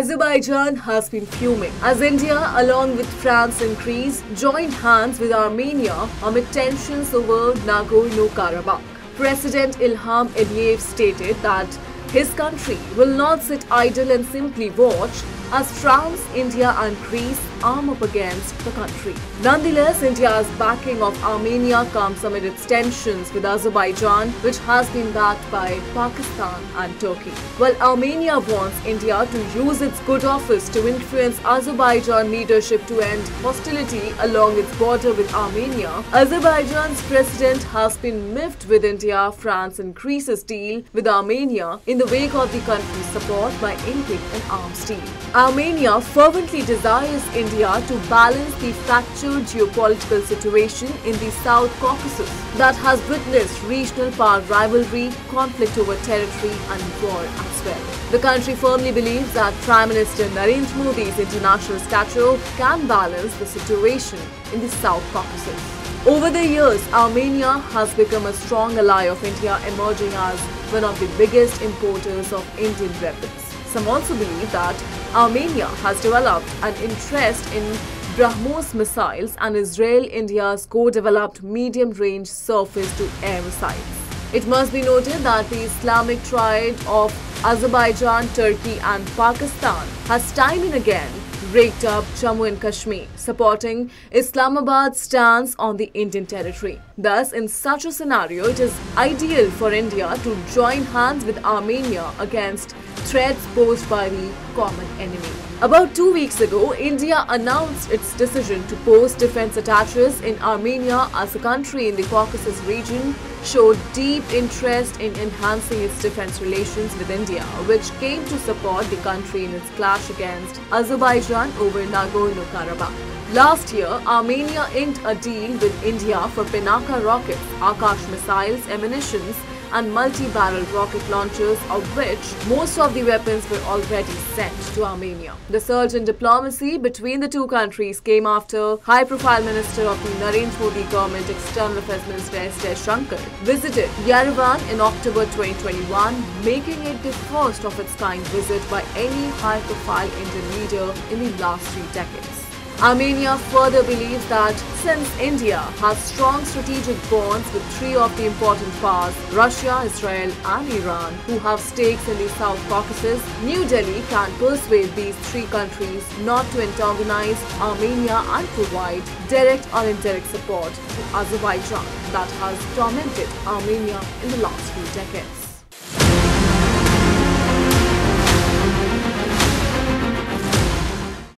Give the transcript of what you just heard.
Azerbaijan has been fuming as India, along with France and Greece, joined hands with Armenia amid tensions over Nagorno-Karabakh. President Ilham Aliyev stated that his country will not sit idle and simply watch as France, India and Greece arm up against the country. Nonetheless, India's backing of Armenia comes amid its tensions with Azerbaijan, which has been backed by Pakistan and Turkey. While Armenia wants India to use its good office to influence Azerbaijan leadership to end hostility along its border with Armenia, Azerbaijan's president has been miffed with India, France and Greece's deal with Armenia in the wake of the country's support by inking an arms deal. Armenia fervently desires India to balance the fractured geopolitical situation in the South Caucasus that has witnessed regional power rivalry, conflict over territory and war as well. The country firmly believes that Prime Minister Narendra Modi's international stature can balance the situation in the South Caucasus. Over the years, Armenia has become a strong ally of India, emerging as one of the biggest importers of Indian weapons. Some also believe that Armenia has developed an interest in BrahMos missiles and Israel-India's co-developed medium-range surface-to-air missiles. It must be noted that the Islamic Triad of Azerbaijan, Turkey and Pakistan has time and again raked up Jammu and Kashmir, supporting Islamabad's stance on the Indian territory. Thus, in such a scenario, it is ideal for India to join hands with Armenia against threats posed by the common enemy. About 2 weeks ago, India announced its decision to post defense attaches in Armenia as the country in the Caucasus region showed deep interest in enhancing its defense relations with India, which came to support the country in its clash against Azerbaijan over Nagorno-Karabakh. Last year, Armenia inked a deal with India for Pinaka rockets, Akash missiles, ammunitions and multi-barrel rocket launchers, of which most of the weapons were already sent to Armenia. The surge in diplomacy between the two countries came after high-profile Minister of the Narendra Modi government External Affairs Minister S. Jaishankar visited Yerevan in October 2021, making it the first of its kind visit by any high-profile Indian leader in the last 3 decades. Armenia further believes that since India has strong strategic bonds with 3 of the important powers, Russia, Israel and Iran, who have stakes in the South Caucasus, New Delhi can persuade these 3 countries not to antagonize Armenia and provide direct or indirect support to Azerbaijan that has tormented Armenia in the last few decades.